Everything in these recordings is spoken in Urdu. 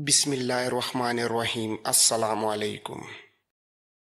بسم اللہ الرحمن الرحیم۔ السلام علیکم۔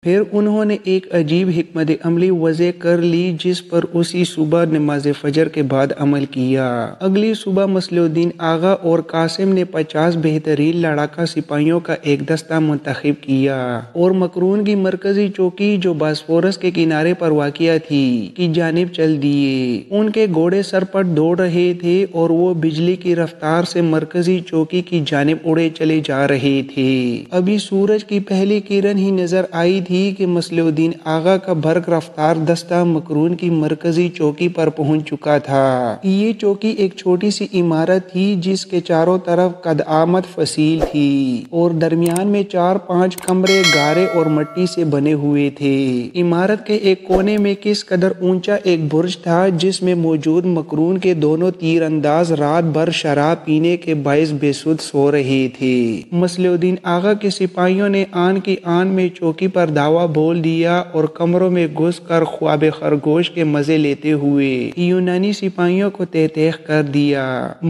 پھر انہوں نے ایک عجیب حکمت عملی وضع کر لی جس پر اسی صبح نماز فجر کے بعد عمل کیا۔ اگلی صبح مصلح الدین آغا اور قاسم نے 50 بہترین لڑاکا سپاہیوں کا ایک دستہ منتخب کیا اور مکرون کی مرکزی چوکی جو باسفورس کے کنارے پر واقع تھی کی جانب چل دیے۔ ان کے گھوڑے سرپٹ دوڑ رہے تھے اور وہ بجلی کی رفتار سے مرکزی چوکی کی جانب اڑے چلے جا رہے تھے۔ ابھی سورج کی پہلی کرن ہی نظر آئی تھی کہ مصلح الدین آغا کا برق رفتار دستہ مکرون کی مرکزی چوکی پر پہنچ چکا تھا۔ یہ چوکی ایک چھوٹی سی عمارت تھی جس کے چاروں طرف قد آمد فصیل تھی اور درمیان میں 4-5 کمرے گارے اور مٹی سے بنے ہوئے تھے۔ عمارت کے ایک کونے میں کس قدر اونچا ایک برج تھا جس میں موجود مکرون کے دونوں تیر انداز رات بھر شراب پینے کے باعث بے سود سو رہے تھے۔ مصلح الدین آغا کے سپاہیوں نے آن کی آن میں چوکی پر دعویٰ بول دیا اور کمروں میں گھس کر خواب خرگوش کے مزے لیتے ہوئے یونانی سپاہیوں کو تہتیخ کر دیا۔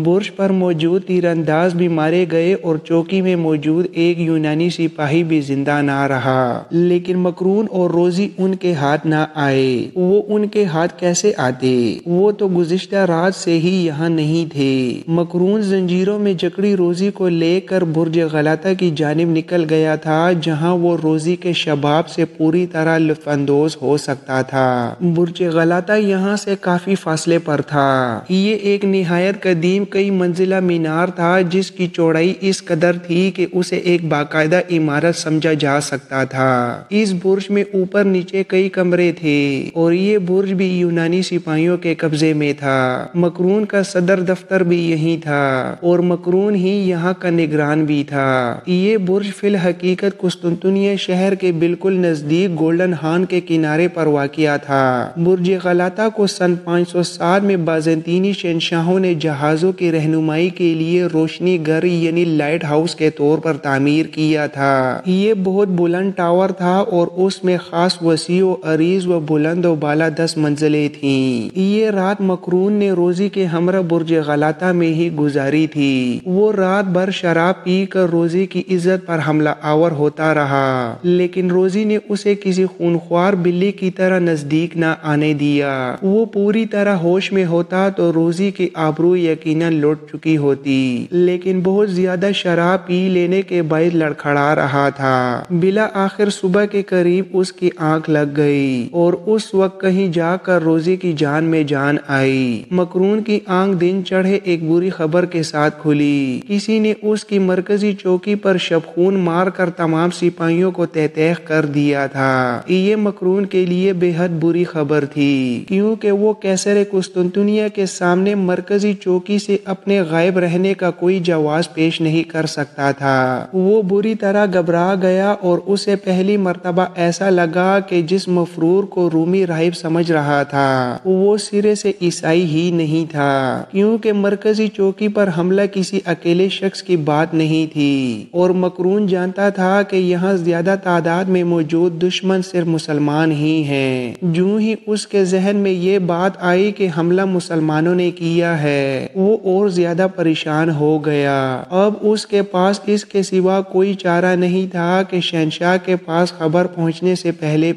برج پر موجود تیر انداز بھی مارے گئے اور چوکی میں موجود ایک یونانی سپاہی بھی زندہ نہ رہا، لیکن مکرون اور روزی ان کے ہاتھ نہ آئے۔ وہ ان کے ہاتھ کیسے آتے؟ وہ تو گزشتہ رات سے ہی یہاں نہیں تھے۔ مکرون زنجیروں میں جکڑی روزی کو لے کر برج غلاطہ کی جانب نکل گیا تھا جہاں وہ روزی کے شباب سے پوری طرح لطف اندوز ہو سکتا تھا۔ برج غلاطہ یہاں سے کافی فاصلے پر تھا۔ یہ ایک نہایت قدیم کئی منزلہ مینار تھا جس کی چوڑائی اس قدر تھی کہ اسے ایک باقاعدہ عمارت سمجھا جا سکتا تھا۔ اس برج میں اوپر نیچے کئی کمرے تھے اور یہ برج بھی یونانی سپاہیوں کے قبضے میں تھا۔ مکرون کا صدر دفتر بھی یہیں تھا اور مکرون ہی یہاں کا نگران بھی تھا۔ یہ برج فی الحقیقت قسطنطنیہ شہر کے بالکل نزدیک گولڈن ہارن کے کنارے پر واقع تھا۔ برج غلاطہ کو سن 507 میں بازنطینی شہنشاہوں نے جہازوں کی رہنمائی کے لیے روشنی گر یعنی لائٹ ہاؤس کے طور پر تعمیر کیا تھا۔ یہ بہت بلند ٹاور تھا اور اس میں خاص وسیع و عریض و بلند و بالا 10 منزلیں تھیں۔ یہ رات مکرون نے روزی کے ہمراہ برج غلاطہ میں ہی گزاری تھی۔ وہ رات بھر شراب پی کر روزی کی عزت پر حملہ آور ہوتا رہا، لیکن روزی نے اسے کسی خونخوار بلی کی طرح نزدیک نہ آنے دیا۔ وہ پوری طرح ہوش میں ہوتا تو روزی کی آبرو یقیناً لٹ چکی ہوتی، لیکن بہت زیادہ شراب پی لینے کے باعث لڑکھڑا رہا تھا۔ بلا آخر صبح کے قریب اس کی آنکھ لگ گئی اور اس وقت کہیں جا کر روزی کی جان میں جان آئی۔ مکرون کی آنکھ دن چڑھے ایک بری خبر کے ساتھ کھلی۔ کسی نے اس کی مرکزی چوکی پر شبخون مار کر تمام سپاہیوں کو تہتیخ کر دیا تھا۔ یہ مکرون کے لیے بے حد بری خبر تھی کیونکہ وہ قیصر قسطنطنیہ کے سامنے مرکزی چوکی سے اپنے غائب رہنے کا کوئی جواز پیش نہیں کر سکتا تھا۔ وہ بری طرح گھبرا گیا اور اسے پہلی مرتبہ ایسا لگا کہ جس مفرور کو رومی راہب سمجھ رہا تھا وہ سرے سے عیسائی ہی نہیں تھا، کیونکہ مرکزی چوکی پر حملہ کسی اکیلے شخص کی بات نہیں تھی اور مکرون جانتا تھا کہ یہاں زیادہ تعداد میں موجود دشمن صرف مسلمان ہی ہیں۔ جو ہی اس کے ذہن میں یہ بات آئی کہ حملہ مسلمانوں نے کیا ہے وہ اور زیادہ پریشان ہو گیا۔ اب اس کے پاس اس کے سوا کوئی چارہ نہیں تھا کہ شہنشاہ کے پاس خبر پہنچنے سے پہلے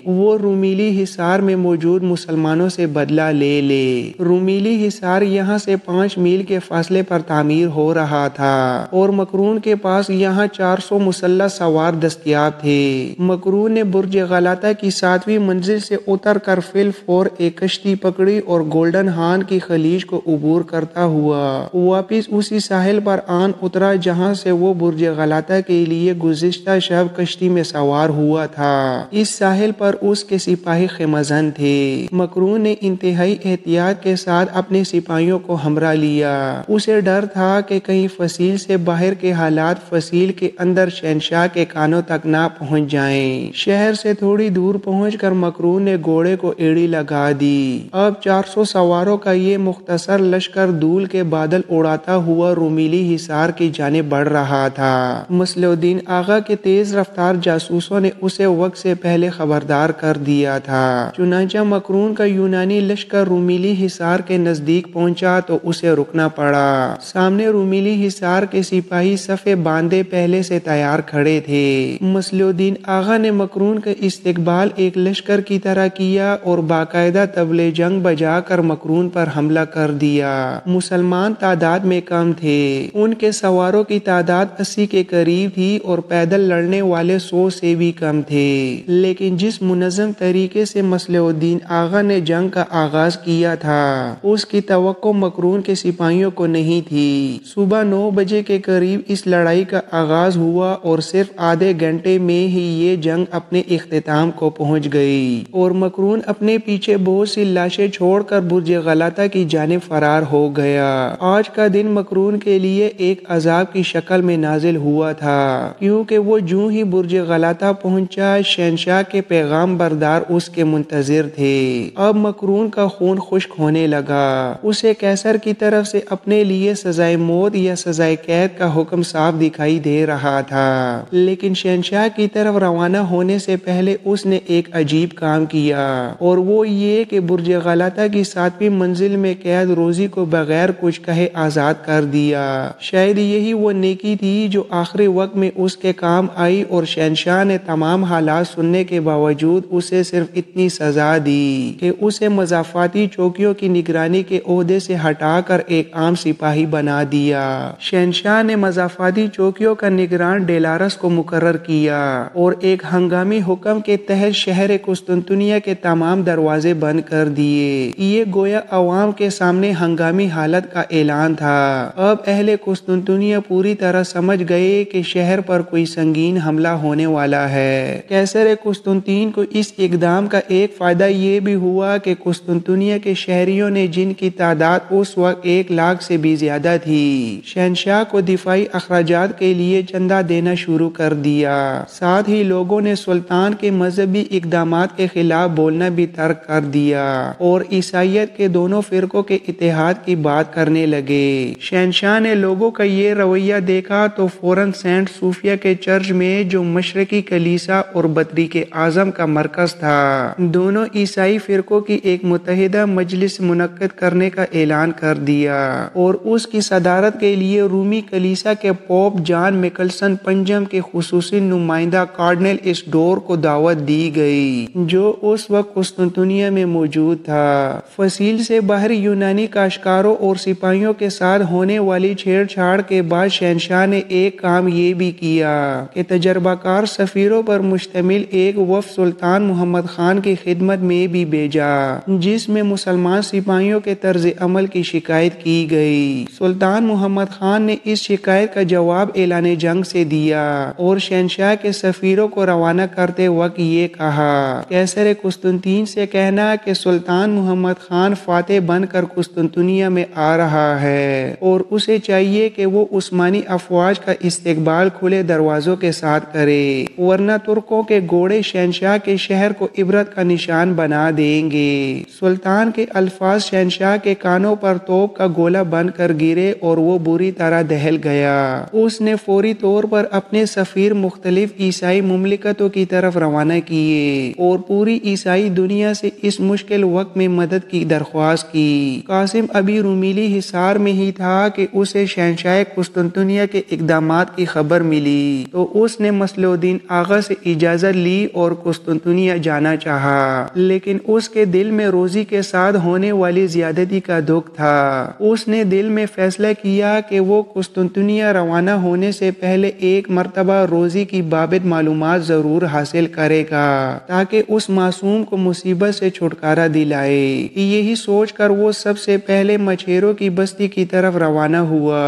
وہ رومیلی حصار میں موجود مسلمانوں سے بدلہ لے لے۔ رومیلی حصار یہاں سے 5 میل کے فاصلے پر تعمیر ہو رہا تھا اور مکرون کے پاس یہاں 400 مسلح سوار دستیاب تھے۔ مکرون نے برج غلاطہ کی 7ویں منزل سے اتر کر فی الفور ایک کشتی پکڑی اور گولڈن ہارن کی خلیج کو عبور کرتا ہوا واپس اسی ساحل پر آن اترا جہاں سے وہ برج غلاطہ کے لیے گزشتہ شب کشتی میں سوار ہوا تھا۔ اس ساحل پر اس کے سپاہی خیمہزن تھے۔ مکرون نے انتہائی احتیاط کے ساتھ اپنے سپاہیوں کو ہمراہ لیا۔ اسے ڈر تھا کہ کہیں فصیل سے باہر کے حالات فصیل کے اندر شہنشاہ کے کانوں تک نہ پہنچ جائیں۔ شہر سے تھوڑی دور پہنچ کر مکرون نے گھوڑے کو ایڑی لگا دی۔ اب 400 سواروں کا یہ مختصر لشکر دھول کے بادل اڑاتا ہوا رومیلی حصار کی جانب بڑھ رہا تھا۔ مصلح الدین آغا کے تیز رفتار جاسوسوں نے اسے وقت سے پہلے خبردار کر دیا تھا۔ چنانچہ مکرون کا یونانی لشکر رومیلی حصار کے نزدیک پہنچا تو اسے رکنا پڑا۔ سامنے رومیلی حصار کے سپاہی صفیں باندھے پہلے سے تیار کھڑے تھے۔ مصلح الدین آغا نے مکرون کا استقبال ایک لشکر کی طرح کیا اور باقاعدہ طبلِ جنگ بجا کر مکرون پر حملہ کر دیا۔ مسلمان تعداد میں کم تھے، ان کے سواروں کی تعداد 80 کے قریب تھی اور پیدل لڑنے والے 100 سے بھی کم تھے، لیکن جس منظم طریقے سے مصلح الدین آغا نے جنگ کا آغاز کیا تھا اس کی توقع مکرون کے سپاہیوں کو نہیں تھی۔ صبح 9 بجے کے قریب اس لڑائی کا آغاز ہوا اور صرف آدھے گھنٹے میں ہی یہ جنگ اپنے اختتام کو پہنچ گئی اور مکرون اپنے پیچھے بہت سی لاشیں چھوڑ کر برج غلطہ کی جانب فرار ہو گیا۔ آج کا دن مکرون کے لیے ایک عذاب کی شکل میں نازل ہوا تھا، کیونکہ وہ جو ہی برج غلطہ پہنچا شہنشاہ کے پیغام بردار اس کے منتظر تھے۔ اب مکرون کا خون خشک ہونے لگا۔ اسے قیصر کی طرف سے اپنے لیے سزائے موت یا سزائے قید کا حکم صاف دکھائی دے رہا تھا، لیکن شہنشاہ کی طرف روانہ ہونے سے پہلے اس نے ایک عجیب کام کیا، اور وہ یہ کہ برج غلطہ کی 7ویں منزل میں قید روزی کو بغیر کچھ کہے آزاد کر دیا۔ شاید یہی وہ نیکی تھی جو آخری وقت میں اس کے کام آئی اور شہنشاہ نے تمام حالات سننے کے باوجود اسے صرف اتنی سزا دی کہ اسے مضافاتی چوکیوں کی نگرانی کے عہدے سے ہٹا کر ایک عام سپاہی بنا دیا۔ شہنشاہ نے مضافاتی چوکیوں کا نگران ڈیلارس کو مقرر کیا اور ایک ہنگامی حکم کے تحت شہر قسطنطنیہ کے تمام دروازے بند کر دیے۔ یہ گویا عوام کے سامنے ہنگامی حالت کا اعلان تھا۔ اب اہل قسطنطنیہ پوری طرح سمجھ گئے کہ شہر پر کوئی سنگین حملہ ہونے والا ہے۔ قیصر قسطنطین کو اس اقدام کا ایک فائدہ یہ بھی ہوا کہ قسطنطنیہ کے شہریوں نے، جن کی تعداد اس وقت 1 لاکھ سے بھی زیادہ تھی، شہنشاہ کو دفاعی اخراجات کے لیے چندہ دینا شروع کر دیا۔ ساتھ ہی لوگوں نے سلطان کے مذہبی اقدامات کے خلاف بولنا بھی ترک کر دیا اور عیسائیت کے دونوں فرقوں کے اتحاد کی بات کرنے لگے۔ شہنشاہ نے لوگوں کا یہ رویہ دیکھا تو فوراً سینٹ صوفیہ کے چرچ میں، جو مشرقی کلیسا اور بطریق اعظم کا مرکز تھا، دونوں عیسائی فرقوں کی ایک متحدہ مجلس منعقد کرنے کا اعلان کر دیا اور اس کی صدارت کے لیے رومی کلیسا کے پوپ جان میکلسن پنجم کے خصوصی نمائندہ کارڈنل اسڈور کو دعوت دی گئی، جو اس وقت قسطنطنیہ میں موجود تھا۔ فصیل سے باہر یونانی کاشتکاروں اور سپاہیوں کے ساتھ ہونے والی چھیڑ چھاڑ کے بعد شہنشاہ نے ایک کام یہ بھی کیا کہ تجربہ کار سفیروں پر مشتمل ایک وفد سلطان محمد خان کی خدمت میں بھی بھیجا، جس میں مسلمان سپاہیوں کے طرز عمل کی شکایت کی گئی۔ سلطان محمد خان نے اس شکایت کا جواب اعلان جنگ سے دیا اور شہنشاہ کے سفیروں کو روانہ کرتے وقت یہ کہا، قیصر قسطنطین سے کہنا کہ سلطان محمد خان فاتح بن کر قسطنطنیہ میں آ رہا ہے اور اسے چاہیے کہ وہ عثمانی افواج کا استقبال کھلے دروازوں کے ساتھ کرے، ورنہ ترکوں کے گھوڑے شہنشاہ کے شہر کو عبرت کا نشان بنا دیں گے۔ سلطان کے الفاظ شہنشاہ کے کانوں پر توپ کا گولہ بن کر گرے اور وہ بری طرح دہل گیا۔ اس نے فوری طور پر اپنے سفیر مختلف عیسائی مملکتوں کی طرف روانہ کیے اور پوری عیسائی دنیا سے اس مشکل وقت میں مدد کی درخواست کی۔ قاسم ابھی رومیلی حصار میں ہی تھا کہ اسے شہنشاہ قسطنطنیہ کے اقدامات کی خبر ملی تو اس نے مصلح الدین آغا سے اجازت لی اور قسطنطنیہ جانا چاہا، لیکن اس کے دل میں روزی کے ساتھ ہونے والی زیادتی کا دکھ تھا۔ اس نے دل میں فیصلہ کیا کہ وہ قسطنطنیہ روانہ ہونے سے پہلے ایک مرتبہ روزی کی بابت معلومات ضرور حاصل کرے گا تاکہ اس معصوم کو مصیبت سے چھٹکارا دلائے۔ یہی سوچ کر وہ سب سے پہلے مچھیروں کی بستی کی طرف روانہ ہوا۔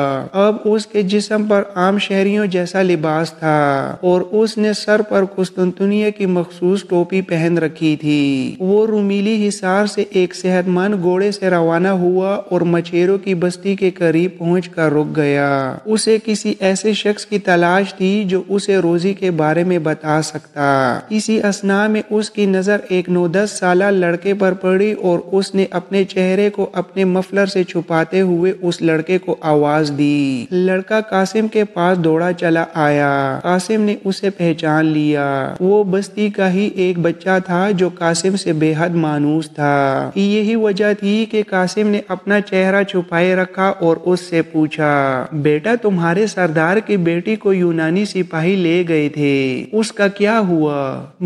اب اس کے جسم پر عام شہریوں جیسا لباس تھا اور اس نے سر پر قسطنطنیہ کی مخصوص ٹوپی پہن رکھی تھی۔ وہ رومیلی حصار سے ایک صحت مند گھوڑے سے روانہ ہوا اور مچھیروں کی بستی کے قریب پہنچ کر رک گیا۔ اسے کسی ایسے شخص کی تلاش تھی جو اسے روزی کے بارے میں بتا سکتا۔ اسی اثناء میں اس کی نظر ایک 9-10 سالہ لڑکے پر پڑی اور اس نے اپنے چہرے کو اپنے مفلر سے چھپاتے ہوئے اس لڑکے کو آواز دی۔ لڑکا قاسم کے پاس دوڑا چلا آیا۔ قاسم نے اسے پہچان لیا۔ وہ بستی کا ہی ایک بچہ تھا جو قاسم سے بے حد مانوس تھا۔ یہی وجہ تھی کہ قاسم نے اپنا چہرہ چھپائے رکھا اور اس سے پوچھا، بیٹا تمہارے سردار کی بیٹی کو یونانی سپاہی لے گئے تھے، اس کا کیا ہوا؟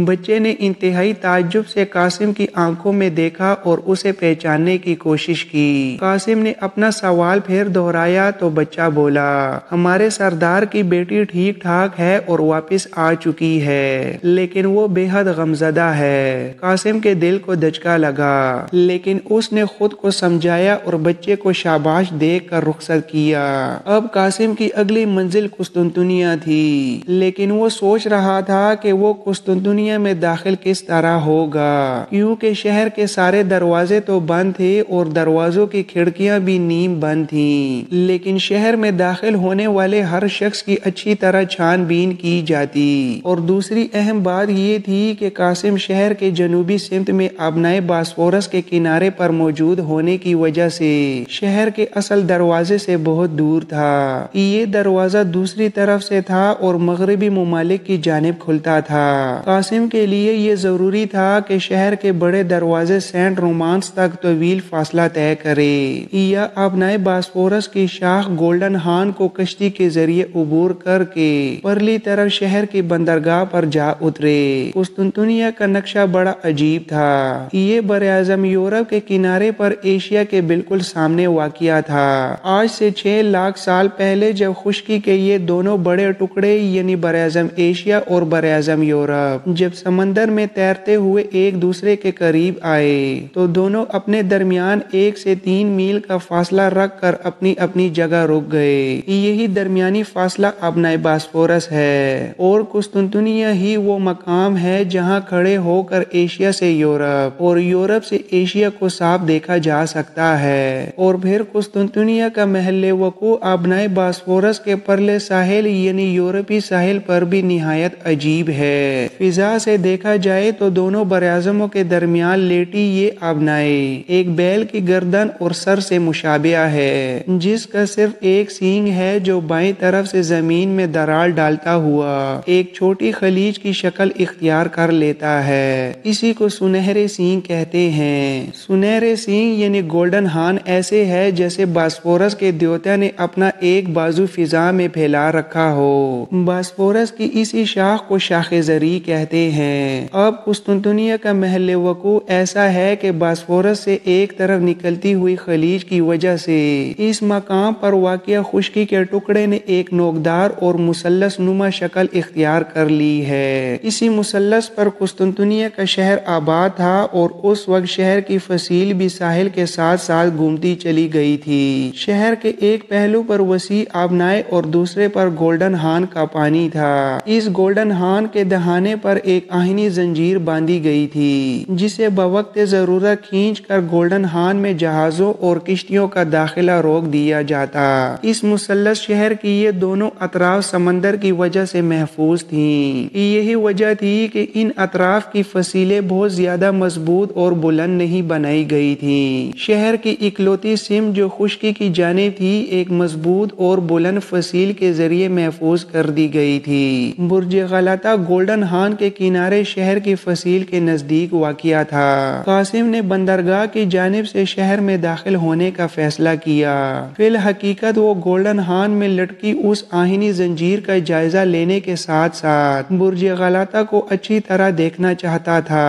بچے نے انتہائی تعجب سے قاسم کی آنکھوں میں دیکھا اور اسے پہچاننے کی کوشش کی۔ قاسم نے اپنا سوال پھر دہرایا تو بچہ بولا، ہمارے سردار کی بیٹی ٹھیک ٹھاک ہے اور واپس آ چکی ہے، لیکن وہ بے حد غمزدہ ہے۔ قاسم کے دل کو دھچکا لگا، لیکن اس نے خود کو سمجھایا اور بچے کو شاباش دیکھ کر رخصت کیا۔ اب قاسم کی اگلی منزل قسطنطنیہ تھی، لیکن وہ سوچ رہا تھا کہ وہ قسطنطنیہ میں داخل کس طرح ہوگا، کیونکہ شہر کے سارے دروازے تو بند تھے اور دروازوں کی کھڑکیاں بھی نیم بند تھیں، لیکن شہر میں داخل ہونے والے ہر شخص کی اچھی طرح چھان بین کی جاتی۔ اور دوسری اہم بات یہ تھی کہ قاسم شہر کے جنوبی سمت میں آبنائے باسفورس کے کنارے پر موجود ہونے کی وجہ سے شہر کے اصل دروازے سے بہت دور تھا۔ یہ دروازہ دوسری طرف سے تھا اور مغربی ممالک کی جانب کھلتا تھا۔ قاسم کے لیے یہ ضروری تھا کہ شہر کے بڑے دروازے سینٹ رومانس تک طویل فاصلہ طے کرے یا آبنائے باسفورس کی شاخ گولڈن ہارن کو کشتی کے ذریعے عبور کر کے پرلی طرف شہر کی بندرگاہ پر جا اترے۔ قسطنطنیہ کا نقشہ بڑا عجیب تھا۔ یہ براعظم یورپ کے کنارے پر ایشیا کے بالکل سامنے واقع تھا۔ آج سے 6 لاکھ سال پہلے جب خشکی کے یہ دونوں بڑے ٹکڑے یعنی براعظم ایشیا اور براعظم یورپ جب سمندر میں تیرتے ہوئے ایک دوسرے کے قریب آئے تو دونوں اپنے درمیان 1 سے 3 میل کا فاصلہ رکھ کر اپنی اپنی جگہ رک گئے۔ یہی درمیانی فاصلہ آبنائے باسفورس ہے اور قسطنطنیہ ہی وہ مقام ہے جہاں کھڑے ہو کر ایشیا سے یورپ اور یورپ سے ایشیا کو صاف دیکھا جا سکتا ہے۔ اور پھر قسطنطنیہ کا محل وقوع آبنائے باسفورس کے پرلے ساحل یعنی یورپی ساحل پر بھی نہایت عجیب ہے۔ فضا سے دیکھا جائے تو دونوں براعظموں کے درمیان لیٹی یہ آبنائے ایک بیل کی گردن اور سر سے مشابہ ہے، جس کا صرف ایک سینگ ہے جو بائیں طرف سے زمین میں دراڑ ڈالتا ہوا ایک چھوٹی خلیج کی شکل اختیار کر لیتا ہے۔ اسی کو سنہرے سینگ کہتے ہیں۔ سنہرے سینگ یعنی گولڈن ہارن ایسے ہے جیسے باسفورس کے دیوتا نے اپنا ایک بازو فضا میں پھیلا رکھا ہو۔ باسفورس کی اسی شاخ کو شاخ زری کہتے ہیں۔ اب قسطنطنیہ کا محل وقوع ایسا ہے کہ باسفورس سے ایک طرف نکلتی ہوئی خلیج کی وجہ سے اس مقام پر واقع خشکی کے ٹکڑے نے ایک نوکدار اور مثلث نما شکل اختیار کر لی ہے۔ اسی مثلث پر قسطنطنیہ کا شہر آباد تھا اور اس وقت شہر کی فصیل بھی ساحل کے ساتھ ساتھ گھومتی چلی گئی تھی۔ شہر کے ایک پہلو پر وسیع آبنائے اور دوسرے پر گولڈن ہارن کا پانی تھا۔ اس گولڈن ہارن کے دہانے پر ایک آہنی زنجیر باندھی گئی تھی جسے بوقت ضرورت کھینچ کر گولڈن ہارن میں جہازوں اور کشتیوں کا داخلہ روک دیا جاتا۔ اس مثلث شہر کی یہ دونوں اطراف سمندر کی وجہ سے محفوظ تھیں۔ یہی وجہ تھی کہ ان اطراف کی فصیلیں بہت زیادہ مضبوط اور بلند نہیں بنائی گئی تھیں۔ شہر کی اکلوتی سمت جو خشکی کی جانب تھی ایک مضبوط اور بلند فصیل کے ذریعے محفوظ کر دی گئی تھی۔ برج غلطہ گولڈن ہارن کے کنارے شہر کی فصیل کے نزدیک واقع تھا۔ قاسم نے بندرگاہ کی جانب سے شہر میں داخل ہونے کا فیصلہ کیا۔ فی الحقیقت وہ گولڈن ہارن میں لٹکی اس آہنی زنجیر کا جائزہ لینے کے ساتھ ساتھ برج غلطہ کو اچھی طرح دیکھنا چاہتا تھا۔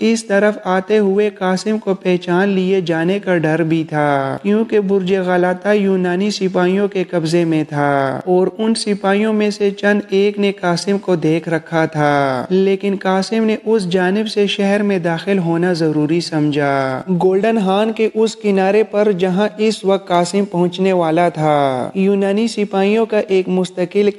اس طرف آتے ہوئے قاسم کو پہچان لیے جانے کا ڈر بھی تھا کیونکہ برج غلطہ یونانی سپاہیوں کے قبضے میں تھا اور ان سپاہیوں میں سے چند ایک نے قاسم کو دیکھ رکھا تھا، لیکن قاسم نے اس جانب سے شہر میں داخل ہونا ضروری سمجھا۔ گولڈن ہارن کے اس کنارے پر جہاں اس وقت قاسم پہنچنے والا تھا یونانی سپاہیوں کا ایک مستقل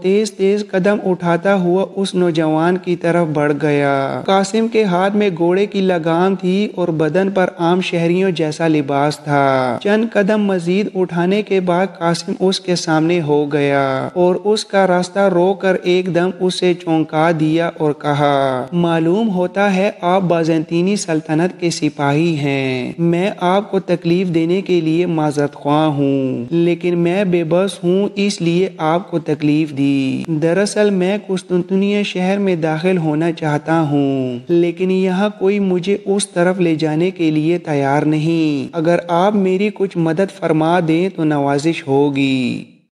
تیز تیز قدم اٹھاتا ہوا اس نوجوان کی طرف بڑھ گیا۔ قاسم کے ہاتھ میں گھوڑے کی لگام تھی اور بدن پر عام شہریوں جیسا لباس تھا۔ چند قدم مزید اٹھانے کے بعد قاسم اس کے سامنے ہو گیا اور اس کا راستہ روک کر ایک دم اسے چونکا دیا اور کہا، معلوم ہوتا ہے آپ بازنطینی سلطنت کے سپاہی ہیں۔ میں آپ کو تکلیف دینے کے لیے معذرت خواہ ہوں، لیکن میں بے بس ہوں اس لیے آپ کو تکلیف دی۔ دراصل میں قسطنطنیہ شہر میں داخل ہونا چاہتا ہوں، لیکن یہاں کوئی مجھے اس طرف لے جانے کے لیے تیار نہیں۔ اگر آپ میری کچھ مدد فرما دیں تو نوازش ہوگی۔